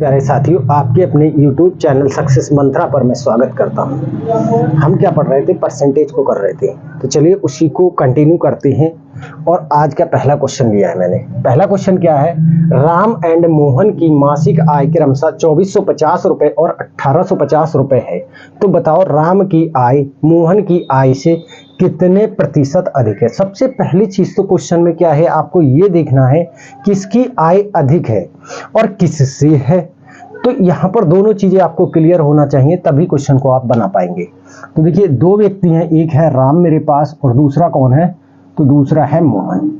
प्यारे साथियों, आपके अपने YouTube चैनल सक्सेस मंत्रा पर मैं स्वागत करता हूं। हम क्या पढ़ रहे थे? परसेंटेज को कर रहे थे। तो चलिए उसी को कंटिन्यू करते हैं। और आज का पहला क्वेश्चन लिया है मैंने। पहला क्वेश्चन क्या है? राम एंड मोहन की मासिक आय क्रमशः 2450 रुपए और 1850 रुपए है। तो बताओ राम की आय मोहन की आय से कितने प्रतिशत अधिक है। सबसे पहली चीज तो क्वेश्चन में क्या है, आपको ये देखना है किसकी आय अधिक है और किससे है। तो यहां पर दोनों चीजें आपको क्लियर होना चाहिए, तभी क्वेश्चन को आप बना पाएंगे। तो देखिए, दो व्यक्ति हैं, एक है राम मेरे पास और दूसरा कौन है? तो दूसरा है मोहन।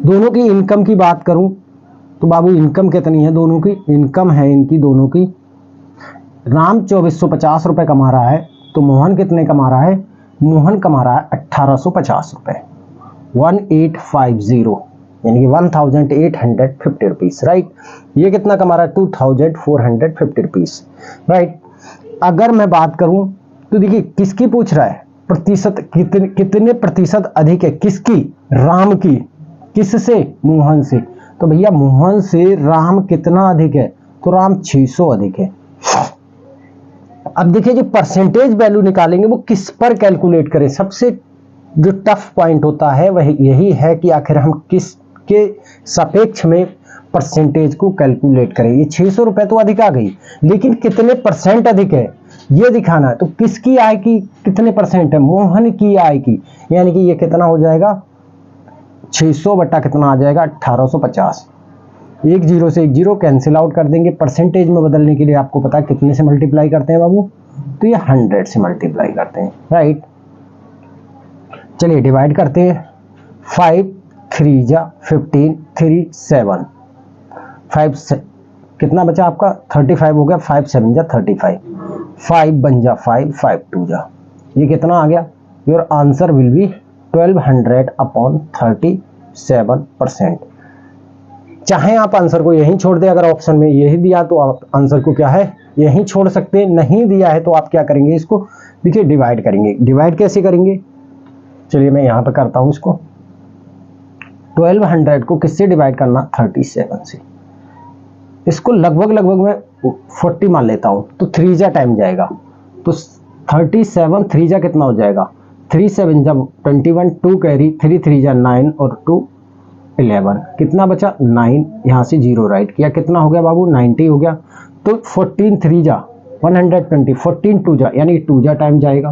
दोनों की इनकम की बात करूं तो बाबू इनकम कितनी है? दोनों की इनकम है इनकी दोनों की, राम 2450 रुपए कमा रहा है तो मोहन कितने कमा रहा है? मोहन कमा रहा है 1850 रुपए, 1850 यानी कि 1850 रुपीज, राइट। ये कितना कमा रहा है? 2450 रुपीज, राइट। अगर मैं बात करूं तो देखिए किसकी पूछ रहा है? प्रतिशत, कितने प्रतिशत अधिक है? किसकी? राम की। किससे? मोहन से। तो भैया मोहन से राम कितना अधिक है? तो राम 600 अधिक है। अब देखिए जो परसेंटेज वैल्यू निकालेंगे वो किस पर कैलकुलेट करें। सबसे जो टफ पॉइंट होता है वह यही है कि आखिर हम किसके सापेक्ष में परसेंटेज को कैलकुलेट करें। ये 600 रुपए तो अधिक आ गई, लेकिन कितने परसेंट अधिक है ये दिखाना है। तो किसकी आय की कितने परसेंट है? मोहन की आय की, यानी कि ये कितना हो जाएगा? 600 बटा कितना आ जाएगा? 1850। एक जीरो से एक जीरो कैंसिल आउट कर देंगे। परसेंटेज में बदलने के लिए आपको पता है कितने से मल्टीप्लाई करते हैं बाबू? तो ये 100 से मल्टीप्लाई करते हैं, राइट। चलिए डिवाइड करते हैं। 5 3 जा 15, 3 7, 5 से कितना बचा आपका? 35 हो गया। 5 7 जा 35, 5 1 जा 5, 5 2 जा, ये कितना आ गया? Your answer will be 1200 upon 37%। चाहे आप आंसर को यहीं छोड़ दें, अगर ऑप्शन में यही दिया तो आप आंसर को क्या है यहीं छोड़ सकते हैं। नहीं दिया है तो आप क्या करेंगे? इसको देखिए डिवाइड करेंगे। डिवाइड कैसे करेंगे? चलिए मैं यहां पर करता हूं इसको। 1200 को किससे डिवाइड करना? 37 से। इसको लगभग मैं 40 मान लेता हूं, तो 3 जा टाइम जाएगा। तो 37 3 जा कितना हो जाएगा? 3 7 जब 21, 2 कैरी, 3 3 जा 9 और 2 11, कितना बचा? 9। यहां से 0 राइट किया, कितना हो गया बाबू? 90 हो गया। तो 14 3 जा 120, 14 2 जा यानी 2 जा टाइम जाएगा,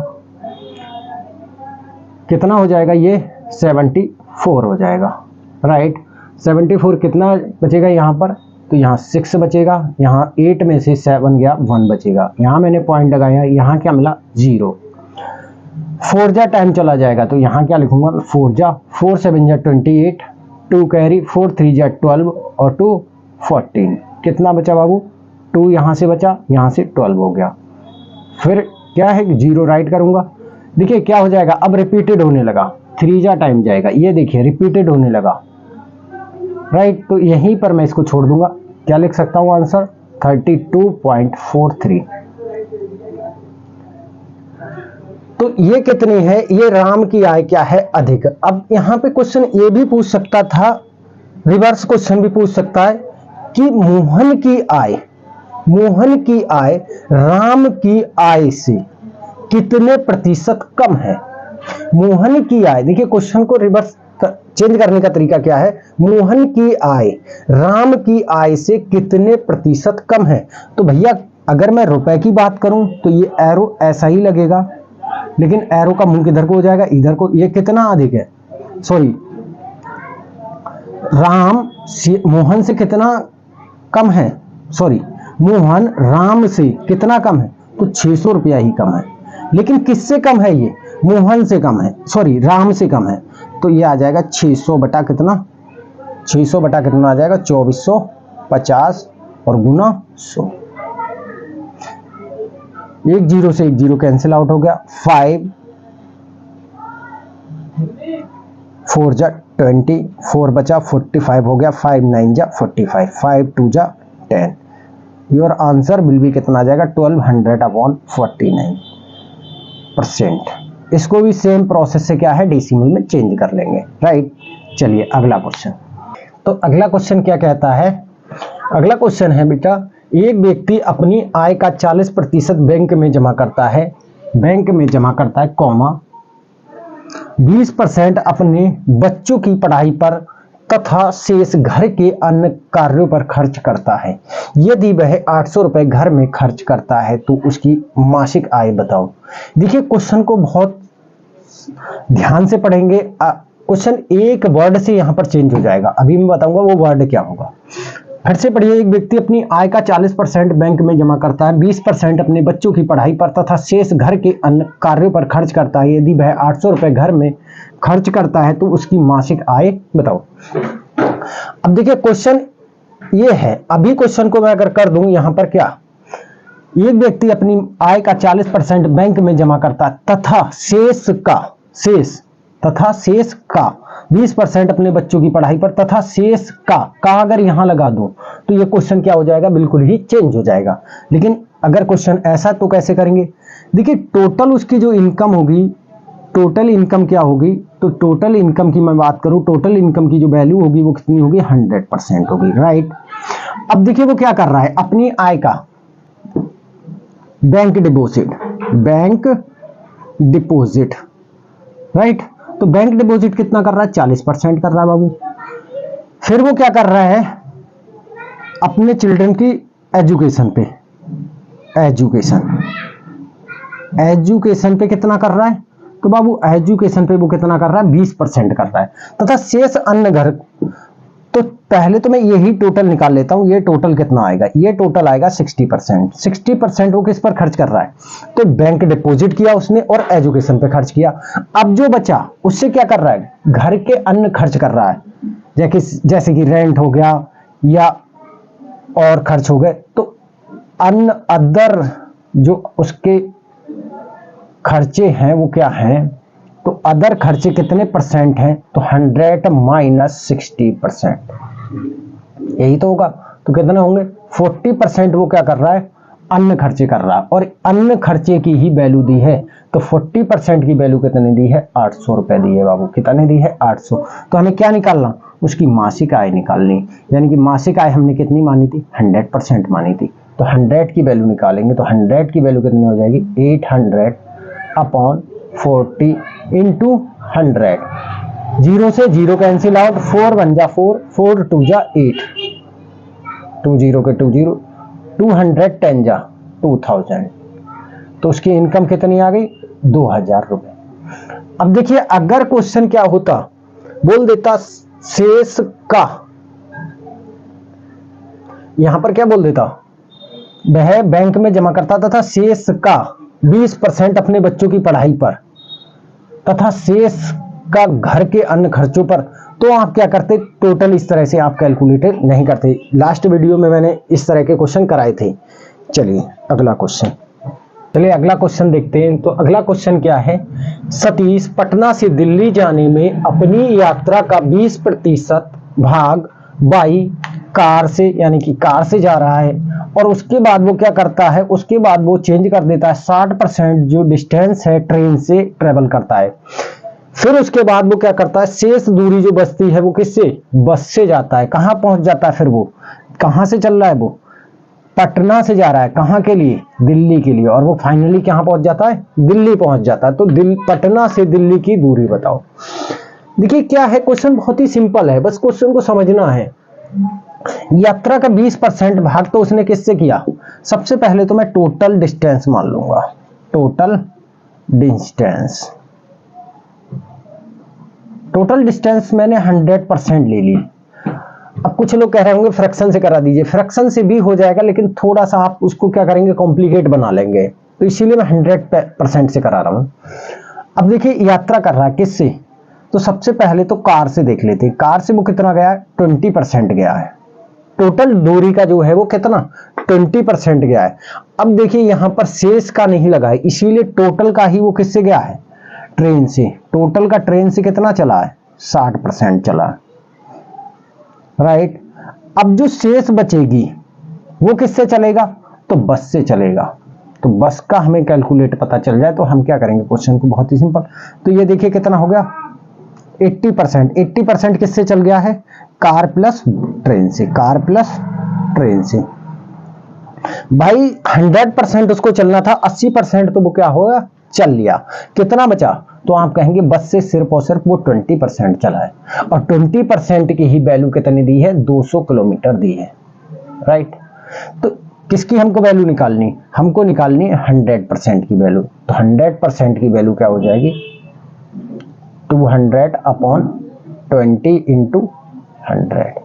कितना हो जाएगा? ये 74 हो जाएगा, राइट। 74 कितना बचेगा यहाँ पर? तो यहाँ 6 बचेगा, यहाँ 8 में से 7 गया, 1 बचेगा। यहाँ मैंने पॉइंट लगाया, यहाँ क्या मिला? 0। 4 जा टाइम चला जाएगा, तो यहाँ क्या लिखूंगा? 4 जा 4 7 जा 28, 2 कैरी, 4 3 जा 12 और 2 14, कितना बचा बाबू? 2 यहाँ से बचा, यहाँ से 12 हो गया। फिर क्या है? 0 राइट करूंगा। देखिए क्या हो जाएगा? अब रिपीटेड होने लगा, 3 जा टाइम जाएगा, ये देखिए रिपीटेड होने लगा, राइट। तो यहीं पर मैं इसको छोड़ दूंगा। क्या लिख सकता हूं आंसर? 32.43। तो ये कितनी है? ये राम की आय क्या है? अधिक। अब यहां पे क्वेश्चन ये भी पूछ सकता था, रिवर्स क्वेश्चन भी पूछ सकता है कि मोहन की आय राम की आय से कितने प्रतिशत कम है। मोहन की आय, देखिए क्वेश्चन को रिवर्स चेंज करने का तरीका क्या है? मोहन की आय राम की आय से कितने प्रतिशत कम है। तो भैया अगर मैं रुपए की बात करूं तो ये एरो ऐसा ही लगेगा, लेकिन एरो का मुंह किधर को हो जाएगा? इधर को। ये कितना अधिक है? सॉरी, मोहन से कितना कम है? सॉरी, मोहन राम से कितना कम है? तो 600 रुपया ही कम है। लेकिन किससे कम है? ये मोहन से कम है, सॉरी राम से कम है। तो ये आ जाएगा 600 बटा कितना? 600 बटा कितना आ जाएगा? 2450 और गुना 100। एक जीरो से एक जीरो कैंसिल आउट हो गया। 5 4 जा 20, 4 बचा, 45 हो गया। 5 9 जा 45, 5 2 जा 10। योर आंसर विल बी कितना आ जाएगा? 1200 अपॉन 49%। इसको भी सेम प्रोसेस से क्या है? डेसिमल में चेंज कर लेंगे, राइट। चलिए अगला क्वेश्चन। तो अगला क्वेश्चन क्या कहता है? अगला क्वेश्चन है बेटा, एक व्यक्ति अपनी आय का 40% बैंक में जमा करता है, कॉमा 20% अपने बच्चों की पढ़ाई पर तथा शेष घर के अन्य कार्यों पर खर्च करता है। यदि वह 800 रुपए घर में खर्च करता है तो उसकी मासिक आय बताओ। देखिए क्वेश्चन को बहुत ध्यान से पढ़ेंगे। क्वेश्चन एक वर्ड से यहां पर चेंज हो जाएगा, अभी मैं बताऊंगा वो वर्ड क्या होगा। फिर से पढ़िए, एक व्यक्ति अपनी आय का 40% बैंक में जमा करता है, 20% अपने बच्चों की पढ़ाई पर तथा शेष घर के अन्य कार्यों पर खर्च करता है। यदि वह 800 रुपए घर में खर्च करता है तो उसकी मासिक आय बताओ। अब देखिए क्वेश्चन ये है, अभी क्वेश्चन को मैं अगर कर दूं यहां पर क्या, एक व्यक्ति अपनी आय का 40% बैंक में जमा करता है तथा शेष का 20% अपने बच्चों की पढ़ाई पर तथा शेष का अगर यहां लगा दूं तो ये क्वेश्चन क्या हो जाएगा, बिल्कुल ही चेंज हो जाएगा। लेकिन अगर क्वेश्चन ऐसा तो कैसे करेंगे, देखिए टोटल उसकी जो इनकम होगी, टोटल इनकम क्या होगी, तो टोटल इनकम की मैं बात करूं, टोटल इनकम की जो वैल्यू होगी वो कितनी होगी, 100% होगी, राइट। अब देखिए वो क्या कर रहा है, अपनी आय का बैंक डिपॉजिट, राइट। तो बैंक डिपॉजिट कितना कर रहा है, 40% कर रहा है बाबू। फिर वो क्या कर रहा है, अपने चिल्ड्रन की एजुकेशन पे कितना कर रहा है, तो बाबू एजुकेशन पे वो कितना कर रहा है, 20% कर रहा है। तथा शेष अन्य घर, तो पहले तो मैं यही टोटल निकाल लेता हूं, ये टोटल कितना आएगा, ये टोटल आएगा 60% वो किस पर खर्च कर रहा है, तो बैंक डिपॉजिट किया उसने और एजुकेशन पे खर्च किया। अब जो बचा उससे क्या कर रहा है, घर के अन्य खर्च कर रहा है, जैसे कि रेंट हो गया या और खर्च हो गए। तो अन्य अदर जो उसके खर्चे हैं वो क्या हैं, तो अदर खर्चे कितने परसेंट हैं, तो 100 माइनस 60%, यही तो होगा। तो कितने होंगे, 40% वो क्या कर रहा है, अन्य खर्चे कर रहा है, और अन्य खर्चे की ही वैल्यू दी है। तो 40% की वैल्यू कितनी दी है, 800 रुपए दी है बाबू, कितने दी है, 800। तो हमें क्या निकालना, उसकी मासिक आय निकालनी, यानी कि मासिक आय हमने कितनी मानी थी, 100% मानी थी। तो 100 की वैल्यू निकालेंगे, तो 100 की वैल्यू कितनी हो जाएगी, 800 अपॉन 40 इंटू 100, 0 से 0 कैंसिल आउट, 4 1 जा 4, 4 2 जा 8, 2 0 के 2 0, 210 जा 2000। तो उसकी इनकम कितनी आ गई, 2000 रुपए। अब देखिए अगर क्वेश्चन क्या होता, बोल देता शेष का, यहां पर क्या बोल देता, वह बैंक में जमा करता तथा शेष का 20% अपने बच्चों की पढ़ाई पर तथा शेष का घर के अन्य खर्चों पर, तो आप क्या करते, टोटल इस तरह से आप कैलकुलेट नहीं करते। लास्ट वीडियो में मैंने इस तरह के क्वेश्चन कराए थे। चलिए अगला क्वेश्चन देखते हैं। तो अगला क्वेश्चन क्या है, सतीश पटना से दिल्ली जाने में अपनी यात्रा का 20% भाग बाई कार से, यानी कि कार से जा रहा है, और उसके बाद वो क्या करता है, उसके बाद वो चेंज कर देता है, 60% जो डिस्टेंस है ट्रेन से ट्रेवल करता है। फिर उसके बाद वो क्या करता है, शेष दूरी जो बचती है वो किससे, बस से जाता है। कहां पहुंच जाता है, फिर वो कहां से चल रहा है, वो पटना से जा रहा है, कहां के लिए, दिल्ली के लिए, और वो फाइनली कहां पहुंच जाता है, दिल्ली पहुंच जाता है। तो पटना से दिल्ली की दूरी बताओ। देखिए क्या है, क्वेश्चन बहुत ही सिंपल है, बस क्वेश्चन को समझना है। यात्रा का 20% भाग तो उसने किससे किया, सबसे पहले तो मैं टोटल डिस्टेंस मान लूंगा, टोटल डिस्टेंस मैंने 100% ले ली। अब कुछ लोग कह रहे होंगे फ्रैक्शन से करा दीजिए, फ्रैक्शन से भी हो जाएगा, लेकिन थोड़ा सा आप उसको क्या करेंगे, कॉम्प्लिकेट बना लेंगे, तो इसीलिए मैं 100% से करा रहा हूं। अब देखिए यात्रा कर रहा है किससे, तो सबसे पहले तो कार से देख लेते हैं, कार से वो कितना गया है, 20% गया है। टोटल दूरी का जो है वो कितना, 20% गया है। अब देखिए यहां पर शेष का नहीं लगा है, इसीलिए टोटल का ही वो किससे गया है, ट्रेन से। टोटल का ट्रेन से कितना चला है, 60% चला है, राइट। अब जो शेष बचेगी वो किससे चलेगा, तो बस से चलेगा। तो बस का हमें कैलकुलेट पता चल जाए तो हम क्या करेंगे, क्वेश्चन को बहुत ही सिंपल। तो ये देखिए कितना हो गया, 80% किससे चल गया है, कार प्लस ट्रेन से, कार प्लस ट्रेन से। भाई 100% उसको चलना था, 80% तो वो क्या होगा, चल लिया। कितना बचा, तो आप कहेंगे बस से सिर्फ और सिर्फ वो 20% चला है, और 20% की ही वैल्यू कितनी दी है, 200 किलोमीटर दी है, राइट। तो किसकी हमको वैल्यू निकालनी, हमको निकालनी है 100% की वैल्यू। तो 100% की वैल्यू क्या हो जाएगी, 200/20 इंटू 100।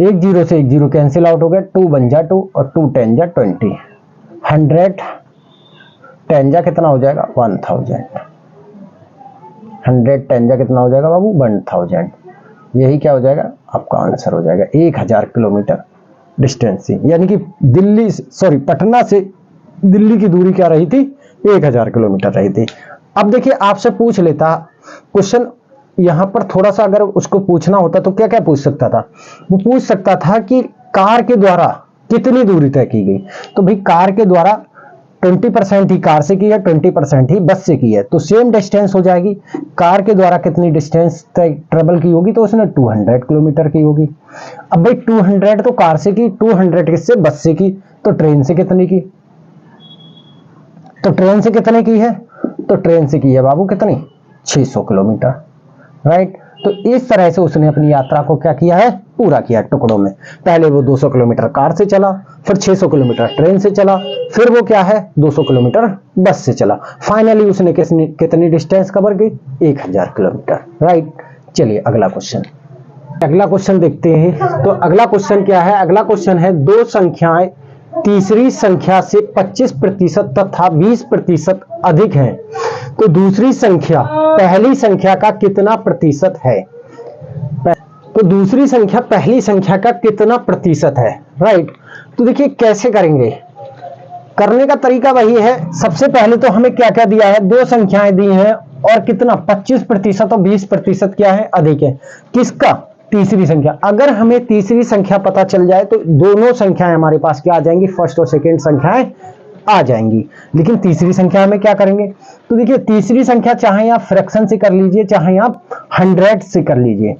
एक जीरो से एक जीरो कैंसिल आउट हो गया, 2 बन जा 2 और 2 10 जा 20, 100 10 जा कितना हो जाएगा, 1000। 100 10 जा कितना हो जाएगा बाबू, 1000। यही क्या हो जाएगा, आपका आंसर हो जाएगा 1000 किलोमीटर डिस्टेंस थी। यानी कि दिल्ली सॉरी पटना से दिल्ली की दूरी क्या रही थी, 1000 किलोमीटर रही थी। अब देखिए आपसे पूछ लेता क्वेश्चन, यहां पर थोड़ा सा अगर उसको पूछना होता तो क्या क्या पूछ सकता था, वो पूछ सकता था कि कार के द्वारा कितनी दूरी तय की गई। तो भाई कार के द्वारा 20% ही कार से की है, 20% ही बस से की है, तो सेम डिस्टेंस हो जाएगी। कार के द्वारा कितनी डिस्टेंस ट्रेवल की होगी, तो उसने 200 किलोमीटर की होगी। अब भाई 200 तो कार से की, 200 किससे, बस से की, तो ट्रेन से कितनी की, तो ट्रेन से कितने की है, तो ट्रेन से की है बाबू कितनी, 600 किलोमीटर, राइट। तो इस तरह से उसने अपनी यात्रा को क्या किया है, पूरा किया टुकड़ों में। पहले वो 200 किलोमीटर कार से चला, फिर 600 किलोमीटर ट्रेन से चला, फिर वो क्या है 200 किलोमीटर बस से चला। फाइनली उसने कितनी डिस्टेंस कवर की, 1000 किलोमीटर, राइट। चलिए अगला क्वेश्चन, अगला क्वेश्चन देखते हैं। तो अगला क्वेश्चन क्या है, अगला क्वेश्चन है दो संख्याएं तीसरी संख्या से 25% तथा 20% अधिक है, तो दूसरी संख्या पहली संख्या का कितना प्रतिशत है। तो दूसरी संख्या पहली संख्या का कितना प्रतिशत है, राइट। तो देखिए कैसे करेंगे, करने का तरीका वही है। सबसे पहले तो हमें क्या क्या दिया है, दो संख्याएं दी हैं और कितना 25% और 20% क्या है, अधिक है, किसका, तीसरी संख्या। अगर हमें तीसरी संख्या पता चल जाए तो दोनों संख्याएं हमारे पास क्या आ जाएंगी, फर्स्ट और सेकंड संख्याएं आ जाएंगी। लेकिन तीसरी संख्या में क्या करेंगे, तो देखिए तीसरी संख्या चाहे आप फ्रैक्शन से कर लीजिए, चाहे आप 100 से कर लीजिए।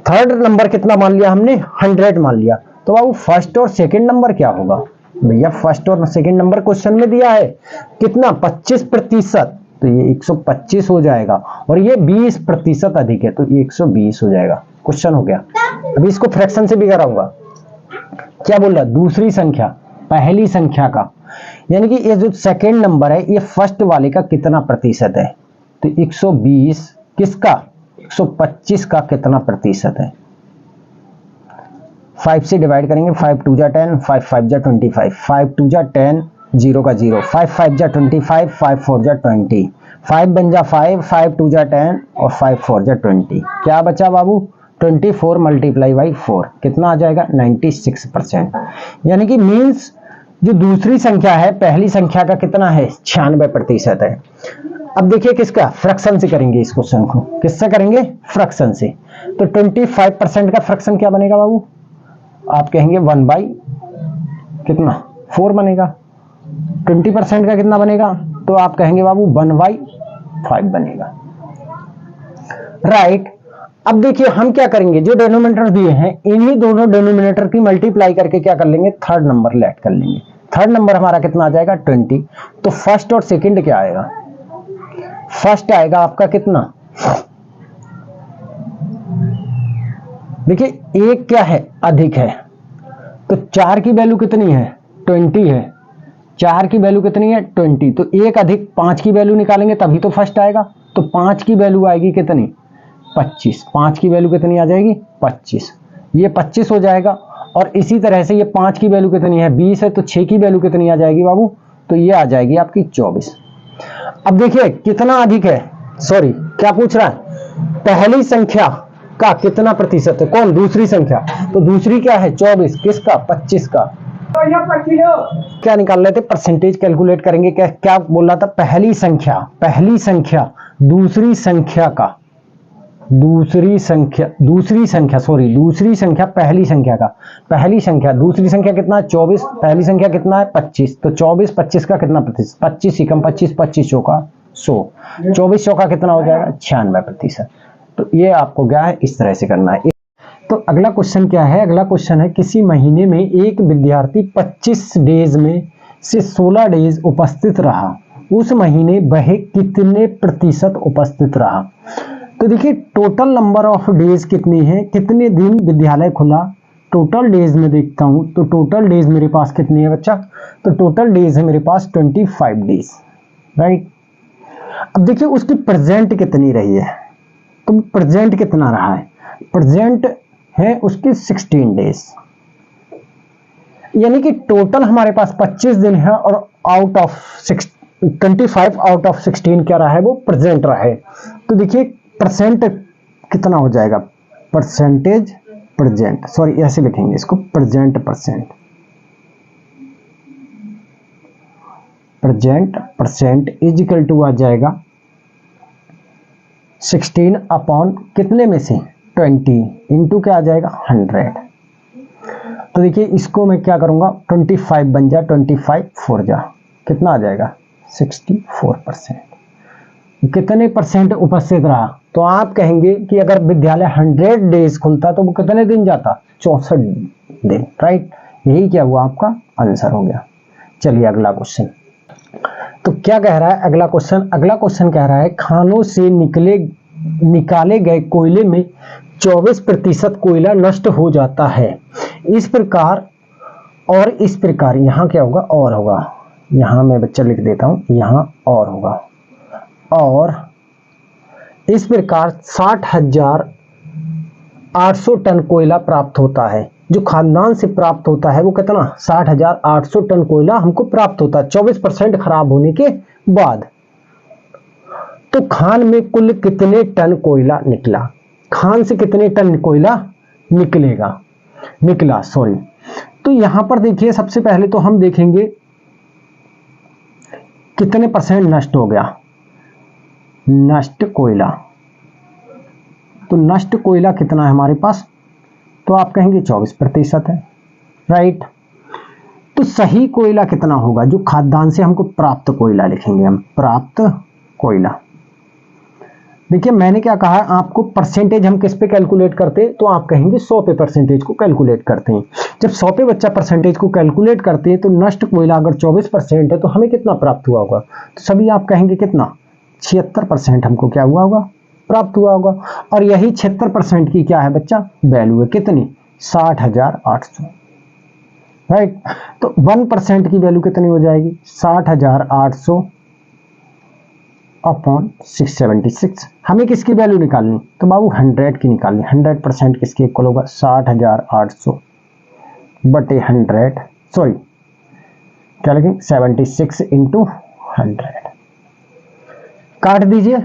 थर्ड नंबर कितना मान लिया हमने, 100 मान लिया। तो बाबू फर्स्ट और सेकंड नंबर क्या होगा, भैया फर्स्ट और सेकंड नंबर क्वेश्चन में दिया है कितना, 25%, तो ये 125 हो जाएगा, और ये 20% अधिक है तो ये 120 हो जाएगा। क्वेश्चन हो गया। अभी इसको फ्रैक्शन से भी कराऊंगा। क्या बोल रहा, दूसरी संख्या पहली संख्या का, यानी कि ये जो सेकंड नंबर है ये फर्स्ट वाले का कितना प्रतिशत है, तो 120 किसका, 125 का कितना प्रतिशत है। 5 से डिवाइड करेंगे, 5 2 जा 10, 5 5 जा 25, 5 2 जा 10, 0 का 0, 5 5 जा 25, 5 4 जा 20, 5 बन जा 5, 5 2 जा 10 और 5 4 जा 20। क्या बचा बाबू, 24 मल्टीप्लाई बाई 4 कितना आ जाएगा, 96%। यानी कि मीन्स जो दूसरी संख्या है पहली संख्या का कितना है, 96% है। अब देखिए किसका, फ्रैक्शन से करेंगे इस क्वेश्चन को, किससे करेंगे, फ्रैक्शन से। तो 25% का फ्रैक्शन क्या बनेगा बाबू, आप कहेंगे 1 बाई कितना 4 बनेगा। 20% का कितना बनेगा, तो आप कहेंगे बाबू 1/5 बनेगा, राइट। अब देखिए हम क्या करेंगे, जो डिनोमिनेटर दिए हैं इन्हीं दोनों डिनोमिनेटर की मल्टीप्लाई करके क्या कर लेंगे, थर्ड नंबर लेट कर लेंगे। थर्ड नंबर हमारा कितना आ जाएगा, 20। तो फर्स्ट और सेकंड क्या आएगा, फर्स्ट आएगा आपका कितना, देखिए एक क्या है, अधिक है, तो 4 की वैल्यू कितनी है, 20 है। 4 की वैल्यू कितनी है, 20, तो एक अधिक 5 की वैल्यू निकालेंगे तभी तो फर्स्ट आएगा। तो 5 की वैल्यू आएगी कितनी, 25। 5 की वैल्यू कितनी आ जाएगी, 25, ये 25 हो जाएगा। और इसी तरह से ये 5 की वैल्यू कितनी है, 20 है, तो 6 की वैल्यू कितनी आ जाएगी बाबू, तो ये आ जाएगी आपकी 24। अब देखिए कितना अधिक है, सॉरी क्या पूछ रहा है, पहली संख्या का कितना प्रतिशत है, कौन, दूसरी संख्या। तो दूसरी क्या है, 24, किसका, 25 का। क्या निकाल लेते, परसेंटेज कैलकुलेट करेंगे। क्या बोल रहा था, पहली संख्या दूसरी संख्या का, दूसरी संख्या पहली संख्या का, पहली संख्या दूसरी संख्या कितना है, 24, पहली संख्या कितना है, 25, तो 24 25 का कितना प्रतिशत, 25 ही कम 25, 25 चौका 100, 24 चौका कितना हो जाएगा, 96%। तो ये आपको क्या है, इस तरह से करना है। तो अगला क्वेश्चन क्या है, अगला क्वेश्चन है किसी महीने में एक विद्यार्थी 25 डेज में से 16 डेज उपस्थित रहा, उस महीने वह कितने प्रतिशत उपस्थित रहा। तो देखिए टोटल नंबर ऑफ डेज कितनी है, कितने दिन विद्यालय खुला, टोटल डेज में देखता हूं तो टोटल डेज मेरे पास कितनी है बच्चा, तो टोटल डेज है मेरे पास 25 डेज, राइट। अब देखिए उसकी प्रेजेंट कितनी रही है, तो प्रेजेंट कितना रहा है, प्रेजेंट है उसके 16 डेज, यानी कि टोटल हमारे पास 25 दिन है और आउट ऑफ 25 आउट ऑफ 16 क्या रहा है, वो प्रेजेंट रहा है। तो देखिए परसेंट कितना हो जाएगा, परसेंटेज प्रेजेंट, सॉरी ऐसे लिखेंगे इसको, present percent, present percent is equal to आ जाएगा 16 अपॉन कितने में से 20 इंटू क्या आ जाएगा 100। तो देखिए इसको मैं क्या करूंगा, 25 बन जा, 25 4 जा, कितना आ जाएगा 64%। कितने परसेंट उपस्थित रहा, तो आप कहेंगे कि अगर विद्यालय 100 डेज खुलता तो वो कितने दिन जाता, 64 दिन, राइट। यही क्या हुआ, आपका आंसर हो गया। चलिए अगला क्वेश्चन, तो क्या कह रहा है अगला क्वेश्चन, अगला क्वेश्चन कह रहा है खानों से निकाले गए कोयले में 24% कोयला नष्ट हो जाता है, इस प्रकार और इस प्रकार, यहाँ क्या होगा और होगा, यहाँ मैं बच्चा लिख देता हूँ, यहाँ और होगा, और इस प्रकार 60,800 टन कोयला प्राप्त होता है। जो खाद्यान्न से प्राप्त होता है वो कितना, 60,800 टन कोयला हमको प्राप्त होता है 24% खराब होने के बाद। तो खान में कुल कितने टन कोयला निकला, खान से कितने टन कोयला निकला सॉरी। तो यहां पर देखिए सबसे पहले तो हम देखेंगे कितने परसेंट नष्ट हो गया, नष्ट कोयला, तो नष्ट कोयला कितना है हमारे पास, तो आप कहेंगे 24% है, राइट। तो सही कोयला कितना होगा, जो खाद्यान्न से हमको प्राप्त कोयला लिखेंगे हम, प्राप्त कोयला। देखिए मैंने क्या कहा, आपको परसेंटेज हम किस पे कैलकुलेट करते हैं, तो आप कहेंगे 100 पे परसेंटेज को कैलकुलेट करते हैं। जब 100 पे बच्चा परसेंटेज को कैलकुलेट करते हैं तो नष्ट कोयला अगर 24% है तो हमें कितना प्राप्त हुआ होगा, तो सभी आप कहेंगे कितना, 76% हमको क्या हुआ होगा, प्राप्त हुआ होगा। और यही 76% की क्या है बच्चा, वैल्यू है, कितनी, 60,800, राइट। तो 1% की वैल्यू कितनी हो जाएगी, 60,800 अपॉन 676। हमें किसकी वैल्यू निकालनी, तो बाबू 100 की निकालनी, 100% किसके इक्वल होगा, 60,800 बटे 100, सॉरी क्या लिखेंगे 76 इंटू 100, काट दीजिए।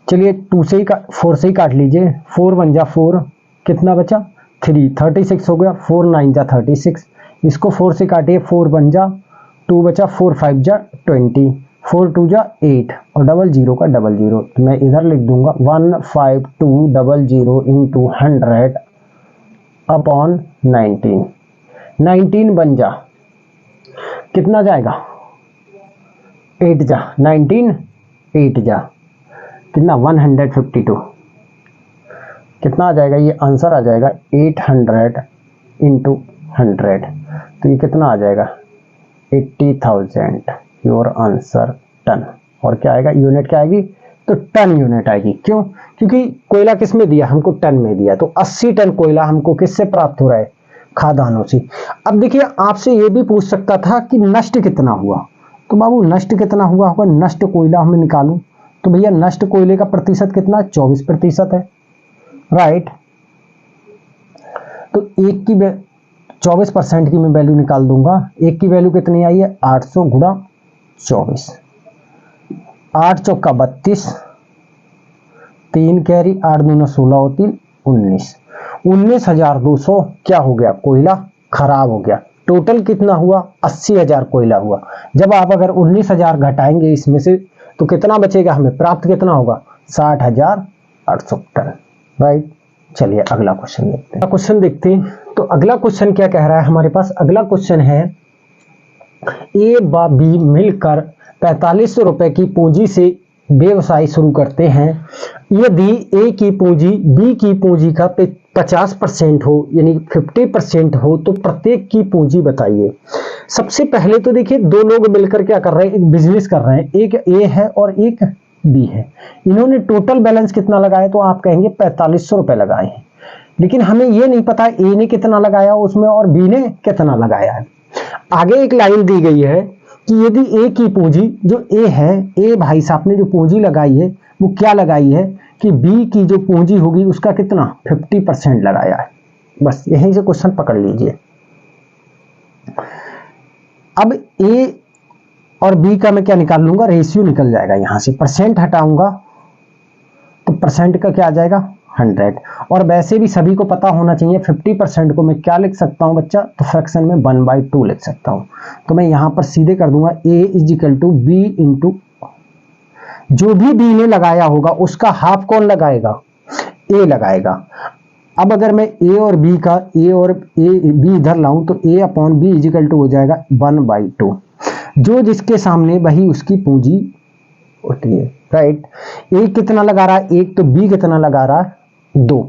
चलिए 2 से ही 4 से ही काट लीजिए, 4 1 जा 4, कितना बचा 3, 36 हो गया, 4 9 जा 36, इसको 4 से काटिए, 4 1 जा 2 बचा, 4 5 जा 20, 4 2 जा 8 और 00 का 00, तो मैं इधर लिख दूंगा 15200 इंटू 100 अपॉन 19, 19 बन जा कितना जाएगा 8 जा, 19 8 जा कितना 152, कितना आ जाएगा, ये आंसर आ जाएगा 800 इंटू 100, तो ये कितना आ जाएगा 80,000, योर आंसर टन। और क्या आएगा, यूनिट क्या आएगी, तो टन यूनिट आएगी। क्यों, क्योंकि कोयला किस में दिया, हमको टन में दिया, तो 80 टन कोयला हमको किससे प्राप्त हो रहा है, खाद्यान्नों से। अब देखिए आपसे ये भी पूछ सकता था कि नष्ट कितना हुआ, तो बाबू नष्ट कितना हुआ होगा, नष्ट कोयला हमें निकालूं, तो भैया नष्ट कोयले का प्रतिशत कितना, 24% है, राइट। तो एक की 24% की मैं वैल्यू निकाल दूंगा, एक की वैल्यू कितनी आई है 800 गुणा 24, 8 चौका 32, 3 कैरी 8 दूना 16 होती 19, 19,200 क्या हो गया, कोयला खराब हो गया। टोटल कितना हुआ, 80,000 कोयला हुआ। जब आप अगर 19,000 घटाएंगे इसमें से तो कितना बचेगा, हमें प्राप्त कितना होगा 60,800 टन, राइट। चलिए अगला क्वेश्चन देखते हैं। तो अगला क्वेश्चन क्या कह रहा है हमारे पास, अगला क्वेश्चन है ए व बी मिलकर 45 रुपए की पूंजी से व्यवसाय शुरू करते हैं। यदि ए की पूंजी बी की पूंजी का 50% हो यानी 50% हो तो प्रत्येक की पूंजी बताइए। सबसे पहले तो देखिए दो लोग मिलकर क्या कर रहे हैं, एक बिजनेस कर रहे हैं, एक ए है और एक बी है। इन्होंने टोटल बैलेंस कितना लगाया तो आप कहेंगे 4500 रुपए लगाए हैं, लेकिन हमें यह नहीं पता ए ने कितना लगाया उसमें और बी ने कितना लगाया है। आगे एक लाइन दी गई है कि यदि ए की पूंजी जो ए है, ए भाई साहब ने जो पूंजी लगाई है वो क्या लगाई है कि बी की जो पूंजी होगी उसका कितना 50% लगाया है। बस यहीं से क्वेश्चन पकड़ लीजिए। अब ए और बी का मैं क्या निकाल लूंगा, रेशियो निकल जाएगा। यहां से परसेंट हटाऊंगा तो परसेंट का क्या आ जाएगा 100। और वैसे भी सभी को पता होना चाहिए 50% को मैं क्या लिख सकता हूं बच्चा, तो फ्रैक्शन में 1/2 लिख सकता हूं। तो मैं यहां पर सीधे कर दूंगा a = b इंटू जो भी बी ने लगाया होगा उसका हाफ कौन लगाएगा, ए लगाएगा। अब अगर मैं ए और बी का बी इधर लाऊं तो a/b हो जाएगा 1/2। जो जिसके सामने वही उसकी पूंजी होती है, राइट। ए कितना लगा रहा है 1, तो बी कितना लगा रहा है 2।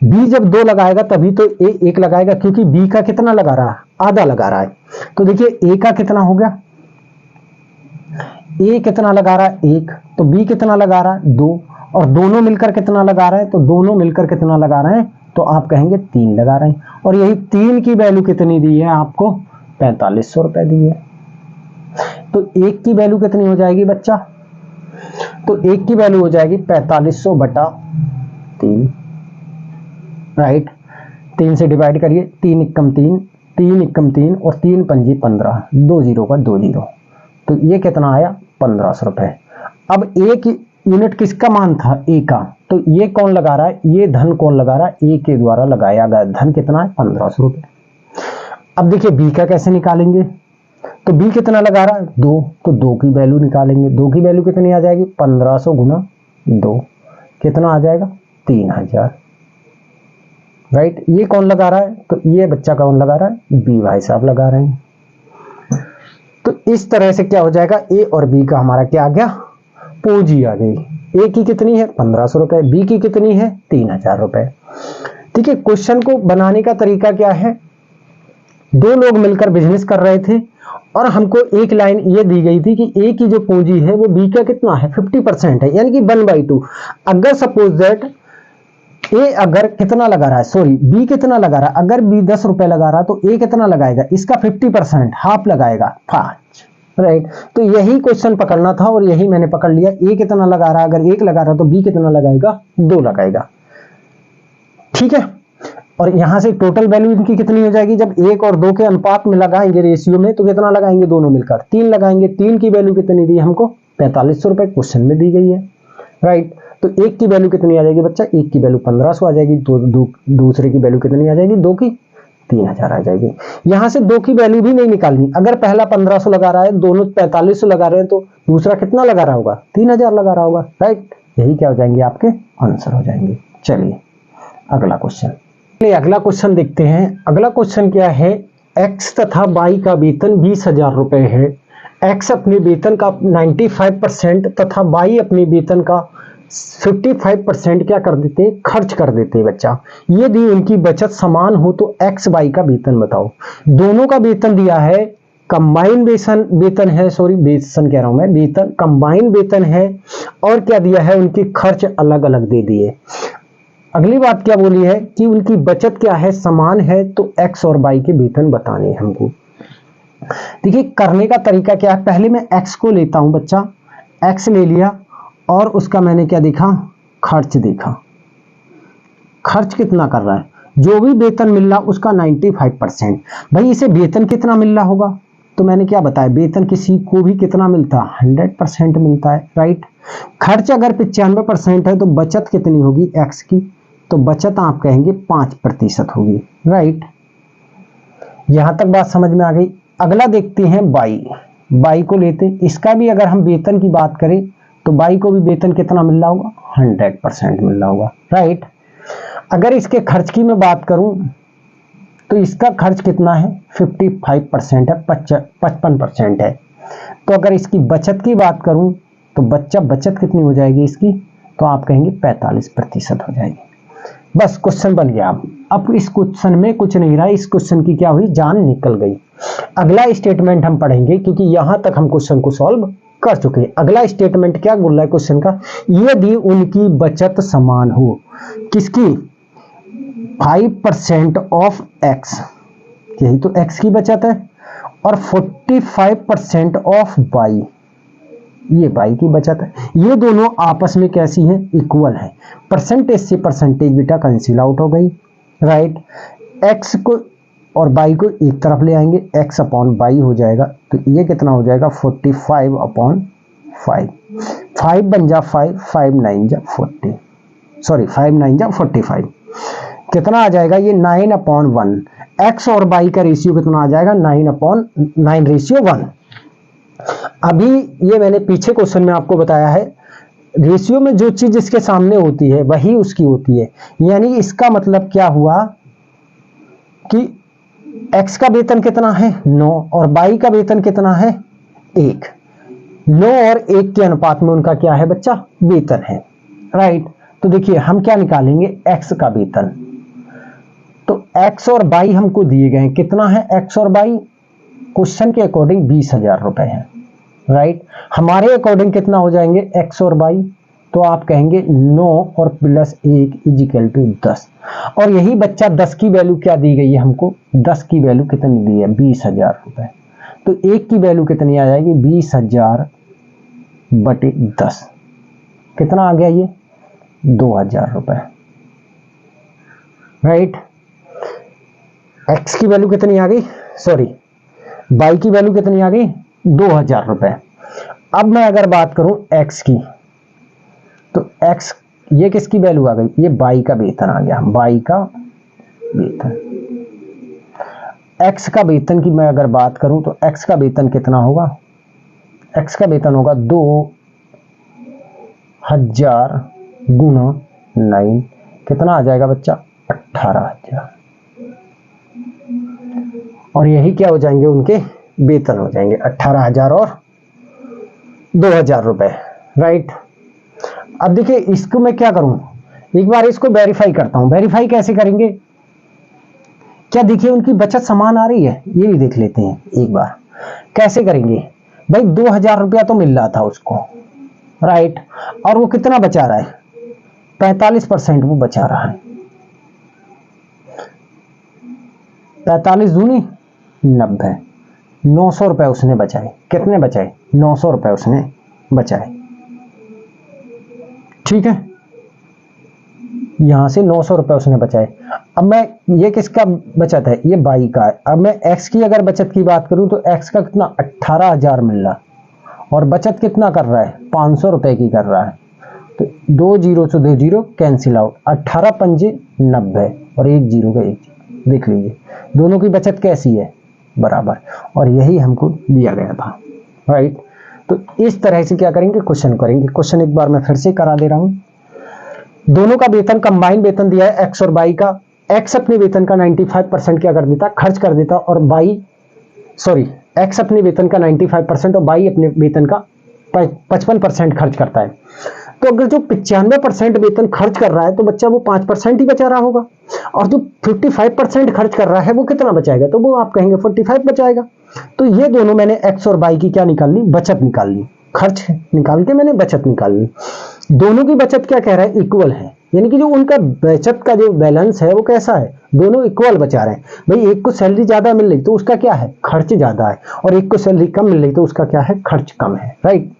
बी जब 2 लगाएगा तभी तो ए 1 लगाएगा, क्योंकि बी का कितना लगा रहा है, आधा लगा रहा है। तो देखिए ए का कितना हो गया, ए कितना लगा रहा है 1, तो बी कितना लगा रहा है 2, और दोनों मिलकर कितना लगा रहे हैं, तो दोनों मिलकर कितना लगा रहे हैं, तो आप कहेंगे 3 लगा रहे हैं। और यही 3 की वैल्यू कितनी दी है आपको, 4500 रुपए दी है। तो 1 की वैल्यू कितनी हो जाएगी बच्चा, तो 1 की वैल्यू हो जाएगी 4500/3, राइट। 3 से डिवाइड करिए, 3 एकम 3, 3 एकम 3 और 3 पंजी 15, 2 0 का 2 0, तो ये कितना आया 1500 रुपए। अब एक यूनिट किसका मान था, ए का, तो ये कौन लगा रहा है, ये धन कौन लगा रहा है, ए के द्वारा लगाया गया धन कितना है 1500 रुपए। अब देखिए बी का कैसे निकालेंगे, तो बी कितना लगा रहा है 2, तो 2 की वैल्यू निकालेंगे। 2 की वैल्यू कितनी आ जाएगी 1500 गुना 2, कितना आ जाएगा 3000, राइट। ये कौन लगा रहा है, तो ये बच्चा कौन लगा रहा है, बी भाई साहब लगा रहे हैं। तो इस तरह से क्या हो जाएगा, ए और बी का हमारा क्या आ गया, पूंजी आ गई। ए की कितनी है 1500 रुपए, बी की कितनी है 3000 रुपए। ठीक है, क्वेश्चन को बनाने का तरीका क्या है, दो लोग मिलकर बिजनेस कर रहे थे और हमको एक लाइन ये दी गई थी कि ए की जो पूंजी है वो बी का कितना है 50% है, यानी कि 1/2। अगर सपोज दैट ए अगर कितना लगा रहा है, सॉरी बी कितना लगा रहा है, अगर बी 10 रुपए लगा रहा है तो ए कितना लगाएगा, इसका 50% हाफ लगाएगा 5, राइट। तो यही क्वेश्चन पकड़ना था और यही मैंने पकड़ लिया। ए कितना लगा रहा है, अगर 1 लगा रहा है तो बी कितना लगाएगा 2 लगाएगा, ठीक है। और यहां से टोटल वैल्यू इनकी कितनी हो जाएगी, जब 1 और 2 के अनुपात में लगाएंगे रेशियो में, तो कितना लगाएंगे दोनों मिलकर 3 लगाएंगे। 3 की वैल्यू कितनी दी हमको 4500 रुपए क्वेश्चन में दी गई है, राइट। तो 1 की वैल्यू कितनी आ जाएगी बच्चा, 1 की वैल्यू 1500 आ जाएगी, दूसरे की वैल्यू कितनी आ जाएगी, 2 की 3000 आ जाएगी। यहां से 2 की वैल्यू भी नहीं निकालनी, अगर पहला 1500 लगा रहा है, दोनों 4500 लगा रहे हैं, तो दूसरा कितना लगा रहा होगा 3000 लगा रहा होगा, राइट। यही क्या हो जाएंगे आपके आंसर हो जाएंगे। चलिए अगला क्वेश्चन, अगला क्वेश्चन देखते हैं। अगला क्वेश्चन क्या है, एक्स तथा वाई का वेतन 20,000 रुपए है। एक्स अपने वेतन का 95% तथा वाई अपने वेतन का 55% क्या कर देते, खर्च कर देते बच्चा। यदि उनकी बचत समान हो तो एक्स वाई का वेतन बताओ। दोनों का वेतन दिया है, कंबाइन वेतन है, सॉरी वेतन कह रहा हूं मैं, वेतन कंबाइन वेतन है, और क्या दिया है, उनके खर्च अलग अलग दे दिए। अगली बात क्या बोली है कि उनकी बचत क्या है, समान है, तो एक्स और वाई के वेतन बताने हैं हमको। देखिए करने का तरीका क्या है, पहले मैं एक्स को लेता हूं बच्चा, एक्स ले लिया और उसका मैंने क्या देखा, खर्च देखा। खर्च कितना कर रहा है, जो भी वेतन मिल रहा उसका 95%। भाई इसे वेतन कितना मिल रहा होगा, तो मैंने क्या बताया, वेतन किसी को भी कितना मिलता है 100% मिलता है, राइट। खर्च अगर 95% है तो बचत कितनी होगी एक्स की, तो बचत आप कहेंगे 5% होगी, राइट। यहां तक बात समझ में आ गई। अगला देखते हैं वाई, वाई को लेते हैं। इसका भी अगर हम वेतन की बात करें तो वाई को भी वेतन कितना मिल रहा होगा 100% मिल रहा होगा, राइट। अगर इसके खर्च की मैं बात करूं तो इसका खर्च कितना है 55% है, 55% है। तो अगर इसकी बचत की बात करूं तो बच्चा बचत कितनी हो जाएगी इसकी तो आप कहेंगे 45% हो जाएगी। बस क्वेश्चन बन गया। अब इस क्वेश्चन में कुछ नहीं रहा, इस क्वेश्चन की क्या हुई, जान निकल गई। अगला स्टेटमेंट हम पढ़ेंगे क्योंकि यहां तक हम क्वेश्चन को सॉल्व कर चुके हैं। अगला स्टेटमेंट क्या बोल रहा है क्वेश्चन का, यदि उनकी बचत समान हो, किसकी, 5% ऑफ एक्स, यही तो एक्स की बचत है, और 45% ऑफ वाई, ये वाई की बचत है, ये दोनों आपस में कैसी हैं, इक्वल है। परसेंटेज से परसेंटेज बेटा कैंसिल आउट हो गई, राइट। एक्स को और वाई को एक तरफ ले आएंगे, एक्स अपॉन वाई हो जाएगा, तो ये कितना हो जाएगा 45 अपॉन 5, 5 बन जा 5, 5 9 जा 40, सॉरी 5 9 जा 45, कितना आ जाएगा ये 9 अपॉन 1। एक्स और वाई का रेशियो कितना आ जाएगा 9 अपॉन 9 रेशियो 1। अभी ये मैंने पीछे क्वेश्चन में आपको बताया है, रेशियो में जो चीज इसके सामने होती है वही उसकी होती है। यानी इसका मतलब क्या हुआ कि एक्स का वेतन कितना है 9 और वाई का वेतन कितना है 1, 9 और 1 के अनुपात में उनका क्या है बच्चा, वेतन है, राइट। तो देखिए हम क्या निकालेंगे, एक्स का वेतन, तो एक्स और वाई हमको दिए गए, कितना है एक्स और वाई, क्वेश्चन के अकॉर्डिंग 20,000 रुपए है, राइट। हमारे अकॉर्डिंग कितना हो जाएंगे एक्स और वाई, तो आप कहेंगे 9 और प्लस 1 इज इक्वल टू 10। और यही बच्चा 10 की वैल्यू क्या दी गई है हमको, 10 की वैल्यू कितनी दी है 20,000 रुपए, तो 1 की वैल्यू कितनी आ जाएगी 20,000 बटे 10, कितना आ गया ये 2,000 रुपए, राइट। एक्स की वैल्यू कितनी आ गई, सॉरी वाई की वैल्यू कितनी आ गई 2,000 रुपए। अब मैं अगर बात करूं एक्स की, तो एक्स ये किसकी वैल्यू आ गई, ये वाई का वेतन आ गया, वाई का वेतन। एक्स का वेतन की मैं अगर बात करूं तो एक्स का वेतन कितना होगा, एक्स का वेतन होगा 2,000 गुना 9, कितना आ जाएगा बच्चा 18,000, और यही क्या हो जाएंगे उनके वेतन हो जाएंगे 18,000 और 2,000 रुपए, राइट। अब देखिए इसको मैं क्या करूं, एक बार इसको वेरीफाई करता हूं। वेरीफाई कैसे करेंगे, क्या देखिए उनकी बचत समान आ रही है, ये भी देख लेते हैं एक बार। कैसे करेंगे भाई, 2,000 रुपया तो मिल रहा था उसको, राइट, और वो कितना बचा रहा है 45% वो बचा रहा है, 45 दूनी 90, 900 रुपए उसने बचाए, कितने बचाए 900 रुपए उसने बचाए, ठीक है, यहां से 900 रुपए उसने बचाए। अब मैं ये किसका बचत है, ये वाई का है। अब मैं एक्स की अगर बचत की बात करूं तो एक्स का कितना 18,000 मिल रहा, और बचत कितना कर रहा है 500 रुपए की कर रहा है, तो 2 जीरो से 2 जीरो कैंसिल आउट, 18 पंजे 90 और 1 जीरो का 1, देख लीजिए दोनों की बचत कैसी है बराबर, और यही हमको दिया गया था, राइट। तो इस तरह से क्या करेंगे क्वेश्चन करेंगे। क्वेश्चन एक बार मैं फिर से करा दे रहा हूं, दोनों का वेतन कंबाइन वेतन दिया है एक्स और वाई का, एक्स अपने वेतन का 95% क्या कर देता, खर्च कर देता, और वाई सॉरी एक्स अपने वेतन का 95% और वाई अपने वेतन का 55% खर्च करता है। तो अगर जो 95% वेतन खर्च कर रहा है तो बच्चा वो 5% ही बचा रहा होगा, और जो 55% खर्च कर रहा है वो कितना बचाएगा, तो वो आप कहेंगे 45 बचाएगा। तो ये दोनों मैंने एक्स और वाई की क्या निकाल ली, बचत निकाल ली, खर्च निकाल के मैंने बचत निकाल ली। दोनों की बचत क्या कह रहा है, इक्वल है, यानी कि जो उनका बचत का जो बैलेंस है वो कैसा है, दोनों इक्वल बचा रहे हैं। भाई एक को सैलरी ज्यादा मिल रही तो उसका क्या है खर्च ज्यादा है, और एक को सैलरी कम मिल रही तो उसका क्या है खर्च कम है, राइट।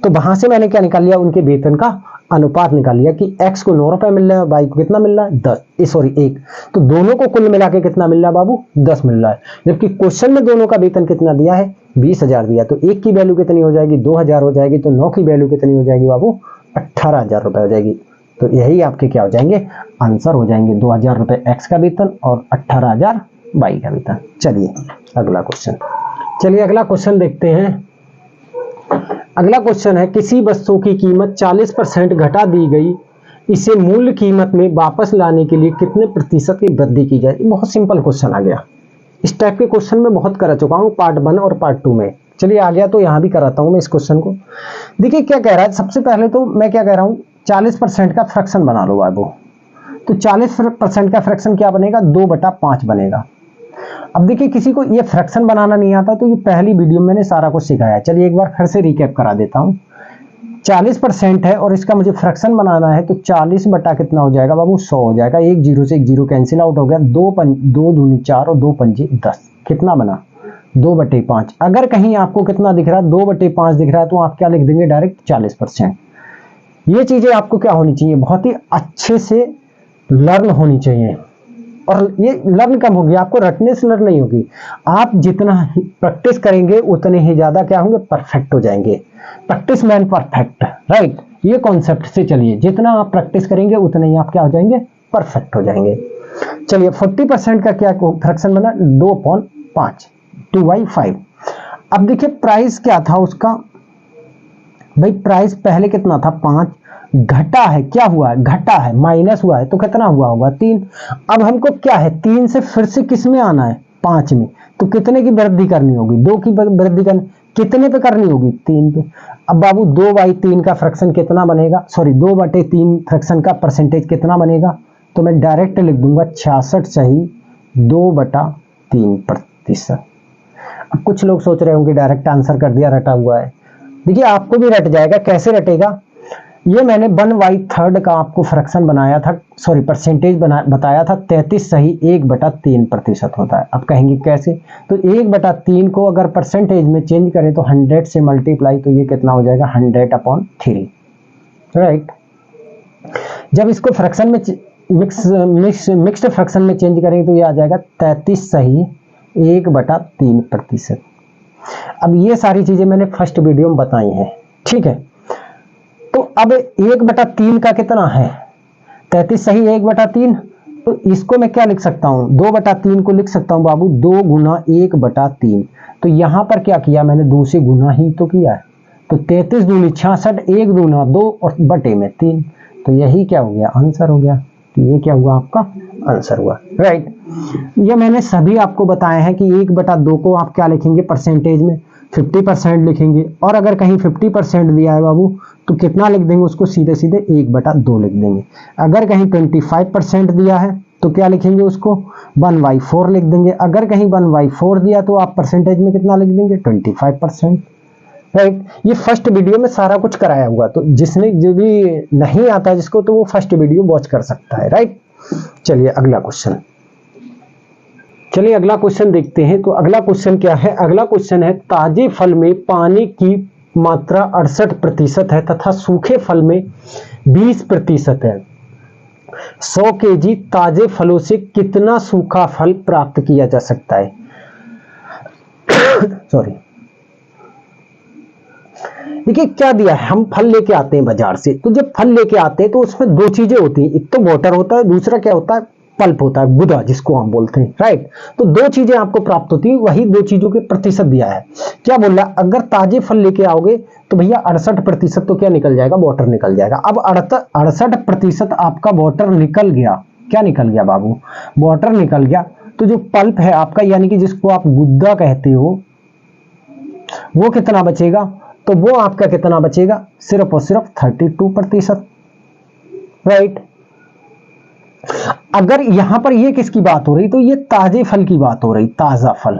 तो वहां से मैंने क्या निकाल लिया, उनके वेतन का अनुपात निकाल लिया कि एक्स को 9 रुपए मिल रहा है, वाई को कितना मिल रहा है 10 सॉरी 1, तो दोनों को कुल मिला के कितना मिल रहा है बाबू 10 मिल रहा है। जबकि क्वेश्चन में दोनों का वेतन कितना दिया है 20,000 दिया, तो 1 की वैल्यू कितनी हो जाएगी 2,000 हो जाएगी, तो 9 की वैल्यू कितनी हो जाएगी बाबू 18,000 रुपए हो जाएगी। तो यही आपके क्या हो जाएंगे आंसर हो जाएंगे, 2,000 रुपए एक्स का वेतन और 18,000 वाई का वेतन। चलिए अगला क्वेश्चन, चलिए अगला क्वेश्चन देखते हैं। अगला क्वेश्चन है, किसी वस्तु की कीमत 40% घटा दी गई, इसे मूल कीमत में वापस लाने के लिए कितने प्रतिशत की वृद्धि की जाए। बहुत सिंपल क्वेश्चन आ गया, इस टाइप के क्वेश्चन में बहुत करा चुका हूं पार्ट 1 और पार्ट 2 में। चलिए आ गया तो यहां भी कराता हूं मैं इस क्वेश्चन को। देखिए क्या कह रहा है, सबसे पहले तो मैं क्या कह रहा हूं 40% का फ्रैक्शन बना लो बाबू, तो 40% का फ्रैक्शन क्या बनेगा, 2/5 बनेगा। अब देखिए किसी को ये फ्रैक्शन बनाना नहीं आता तो ये पहली वीडियो में मैंने सारा कुछ सिखाया। चलिए एक बार फिर से रिकैप करा देता हूँ। 40% है और इसका मुझे फ्रैक्शन बनाना है, तो 40 बटा कितना हो जाएगा बाबू, 100 हो जाएगा। एक जीरो से एक जीरो कैंसिल आउट हो गया, 2 दूनी 4 और 2 पंजे 10, कितना बना 2/5। अगर कहीं आपको कितना दिख रहा है, 2/5 दिख रहा है, तो आप क्या लिख देंगे डायरेक्ट 40%। ये चीजें आपको क्या होनी चाहिए, बहुत ही अच्छे से लर्न होनी चाहिए। और ये लर्न कब होगी, आपको रटने से लर्न नहीं होगी। आप जितना प्रैक्टिस करेंगे उतने ही ज्यादा क्या होंगे, परफेक्ट हो जाएंगे। Practice man perfect, right. ये कॉन्सेप्ट से चलिए, जितना आप प्रैक्टिस करेंगे उतने ही आप क्या हो जाएंगे, परफेक्ट हो जाएंगे। चलिए 40% का क्या फ्रैक्शन बना, 2/5, 2/5। अब देखिए प्राइस क्या था उसका, भाई प्राइस पहले कितना था, 5, घटा है, क्या हुआ है, घटा है, माइनस हुआ है, तो कितना हुआ होगा, 3। अब हमको क्या है, 3 से फिर से किस में आना है, 5 में, तो कितने की वृद्धि करनी होगी, 2 की वृद्धि करनी, कितने पे करनी होगी, 3 पे। अब बाबू 2/3 का फ्रैक्शन कितना बनेगा, सॉरी 2/3 फ्रैक्शन का परसेंटेज कितना बनेगा, तो मैं डायरेक्ट लिख दूंगा 66 सही 2/3%। अब कुछ लोग सोच रहे होंगे डायरेक्ट आंसर कर दिया, रटा हुआ है। देखिए आपको भी रट जाएगा, कैसे रटेगा, ये मैंने 1/3 का आपको फ्रैक्शन बनाया था, सॉरी परसेंटेज बताया था, 33 सही 1/3% होता है। अब कहेंगे कैसे, तो 1/3 को अगर परसेंटेज में चेंज करें तो 100 से मल्टीप्लाई, तो ये कितना हो जाएगा 100/3, राइट। जब इसको फ्रैक्शन में मिक्स्ड फ्रैक्शन में चेंज करेंगे तो ये आ जाएगा 33 सही 1/3%। अब ये सारी चीजें मैंने फर्स्ट वीडियो में बताई हैं, ठीक है। तो अब 1/3 का कितना है, 33 सही 1/3, तो इसको मैं क्या लिख सकता हूं, 2/3 को लिख सकता हूं बाबू 2 गुना 1/3। तो यहां पर क्या किया मैंने, 2 से गुना ही तो किया है, तो 33 दूनी 66, 1 दूना 2 और बटे में 3, तो यही क्या हो गया, आंसर हो गया। तो ये क्या हुआ, आपका आंसर हुआ, राइट। ये मैंने सभी आपको बताए हैं कि 1/2 को आप क्या लिखेंगे, परसेंटेज में 50% लिखेंगे, और अगर कहीं 50% दिया है बाबू तो कितना लिख देंगे उसको, सीधे सीधे 1/2 लिख देंगे। अगर कहीं 25% दिया है तो क्या लिखेंगे उसको, 1/4 लिख देंगे। अगर कहीं 1/4 दिया तो आप परसेंटेज में कितना लिख देंगे, 25%, राइट। ये फर्स्ट वीडियो में सारा कुछ कराया हुआ, तो जिसने जो भी नहीं आता जिसको, तो वो फर्स्ट वीडियो वॉच कर सकता है, राइट। चलिए अगला क्वेश्चन, चलिए अगला क्वेश्चन देखते हैं। तो अगला क्वेश्चन क्या है, अगला क्वेश्चन है ताजे फल में पानी की मात्रा 68% है तथा सूखे फल में 20% है। 100 केजी ताजे फलों से कितना सूखा फल प्राप्त किया जा सकता है। सॉरी, देखिए क्या दिया है, हम फल लेके आते हैं बाजार से, तो जब फल लेके आते हैं तो उसमें 2 चीजें होती हैं, एक तो वाटर होता है, दूसरा क्या होता है, पल्प होता है, गुदा जिसको हम बोलते हैं, राइट। तो 2 चीजें आपको प्राप्त होती है, वही 2 चीजों के प्रतिशत दिया है। क्या बोल रहा है, अगर ताजे फल लेके आओगे तो भैया 68% तो क्या निकल जाएगा, वाटर निकल जाएगा। अब 68% आपका वाटर निकल गया, क्या निकल गया बाबू, वाटर निकल गया। तो जो पल्प है आपका, यानी कि जिसको आप गुद्दा कहते हो, वो कितना बचेगा, तो वो आपका कितना बचेगा, सिर्फ और सिर्फ 32%, राइट। अगर यहां पर ये किसकी बात हो रही, तो ये ताजे फल की बात हो रही, ताजा फल।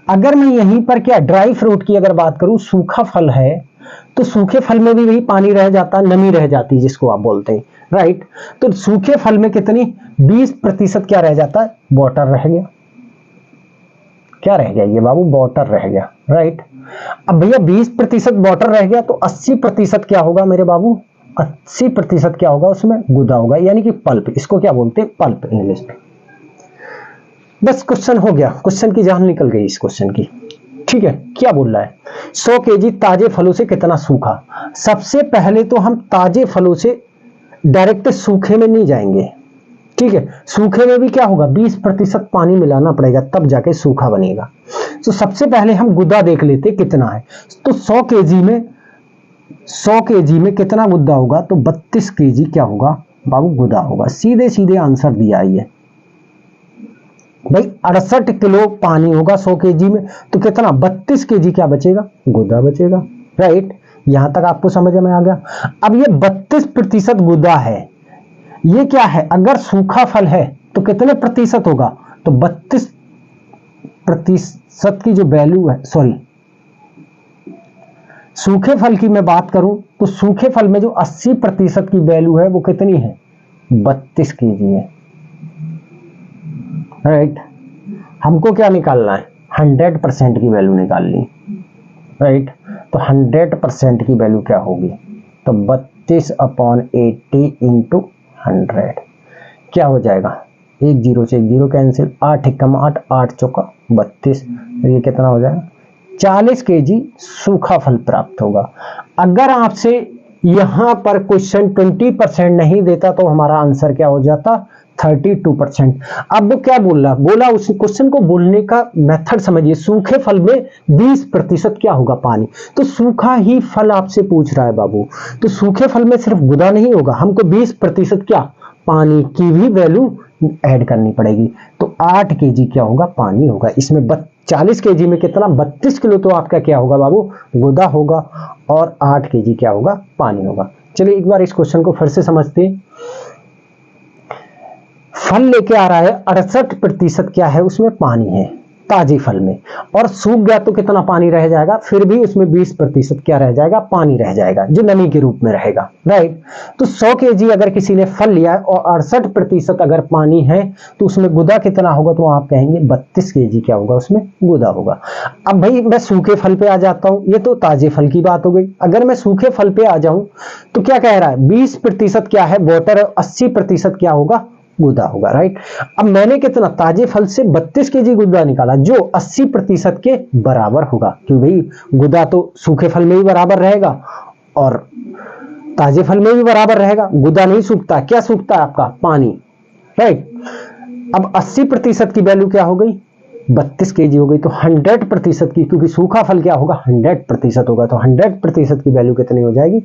अगर मैं यहीं पर क्या ड्राई फ्रूट की अगर बात करूं, सूखा फल है, तो सूखे फल में भी वही पानी रह जाता, नमी रह जाती जिसको आप बोलते हैं, राइट। तो सूखे फल में कितनी 20% क्या रह जाता है, वाटर रह गया। क्या रह गया ये बाबू, वाटर रह गया, राइट। अब भैया 20% वाटर रह गया, तो 80% क्या होगा मेरे बाबू, 80% क्या होगा उसमें, गुदा होगा, यानी कि पल्प। इसको क्या बोलते हैं, पल्प इंग्लिश में। बस क्वेश्चन हो गया, क्वेश्चन की जान निकल गई इस क्वेश्चन की, ठीक है। क्या बोल रहा है, 100 केजी ताजे फलों से कितना सूखा। सबसे पहले तो हम ताजे फलों से डायरेक्ट सूखे में नहीं जाएंगे, ठीक है। सूखे में भी क्या होगा, 20% पानी मिलाना पड़ेगा, तब जाके सूखा बनेगा। तो सबसे पहले हम गुदा देख लेते कितना है। तो 100 केजी में कितना गुदा होगा, तो 32 केजी क्या होगा बाबू, गुदा होगा। सीधे सीधे आंसर दिया है ये भाई। 68 किलो पानी होगा 100 केजी में, तो कितना 32 केजी क्या बचेगा, गुदा बचेगा, राइट। यहां तक आपको समझ में आ गया। अब ये 32% गुदा है, ये क्या है, अगर सूखा फल है तो कितने प्रतिशत होगा, तो 32% की जो वैल्यू है, सॉरी सूखे फल की मैं बात करूं तो सूखे फल में जो 80% की वैल्यू है वो कितनी है, 32 kg है, राइट। हमको क्या निकालना है, 100% की वैल्यू निकालनी, राइट। तो 100% की वैल्यू क्या होगी, तो 32/80 इंटू 100 क्या हो जाएगा, 1 0 से 1 0 कैंसिल, 8 एकम 8, 8 चौका 32, ये कितना हो जाएगा, 40 kg सूखा फल प्राप्त होगा। अगर आपसे यहां पर क्वेश्चन 20% नहीं देता तो हमारा आंसर क्या हो जाता, 32%। अब वो क्या बोला उस क्वेश्चन को बोलने का मेथड समझिए। सूखे फल में 20% क्या होगा, पानी। तो सूखा ही फल आपसे पूछ रहा है बाबू, तो सूखे फल में सिर्फ गुदा नहीं होगा, हमको 20% क्या, पानी की भी वैल्यू ऐड करनी पड़ेगी। तो 8 kg क्या होगा, पानी होगा। इसमें 40 kg में कितना, 32 किलो तो आपका क्या होगा बाबू, गुदा होगा, और 8 kg क्या होगा, पानी होगा। चलिए एक बार इस क्वेश्चन को फिर से समझते हैं। फल लेके आ रहा है, 68% क्या है, उसमें पानी है ताजे फल में, और सूख गया तो कितना पानी रह जाएगा, फिर भी उसमें 20% क्या रह जाएगा, पानी रह जाएगा, जो नमी के रूप में रहेगा, राइट। तो 100 kg अगर किसी ने फल लिया है और 68% अगर पानी है तो उसमें गुदा कितना होगा, तो आप कहेंगे 32 kg क्या होगा, उसमें गुदा होगा। अब भाई मैं सूखे फल पे आ जाता हूं, ये तो ताजे फल की बात हो गई। अगर मैं सूखे फल पे आ जाऊं तो क्या कह रहा है, 20% क्या है वाटर, 80% क्या होगा, गुदा होगा, राइट। अब मैंने कितना, ताजे फल से 32 kg गुदा निकाला, जो 80% के बराबर होगा, क्योंकि भाई गुदा तो सूखे फल में भी बराबर रहेगा और ताजे फल में भी बराबर रहेगा। गुदा नहीं सूखता, क्या सूखता है आपका, पानी, राइट। अब 80% की वैल्यू क्या हो गई, 32 kg हो गई। तो 100% की, क्योंकि सूखा फल क्या होगा, 100% होगा, तो 100% की वैल्यू कितनी हो जाएगी,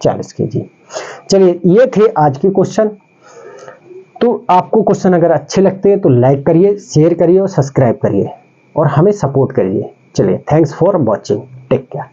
40 kg। चलिए ये थे आज के क्वेश्चन। तो आपको क्वेश्चन अगर अच्छे लगते हैं तो लाइक करिए, शेयर करिए और सब्सक्राइब करिए और हमें सपोर्ट करिए। चलिए, thanks for watching, take care.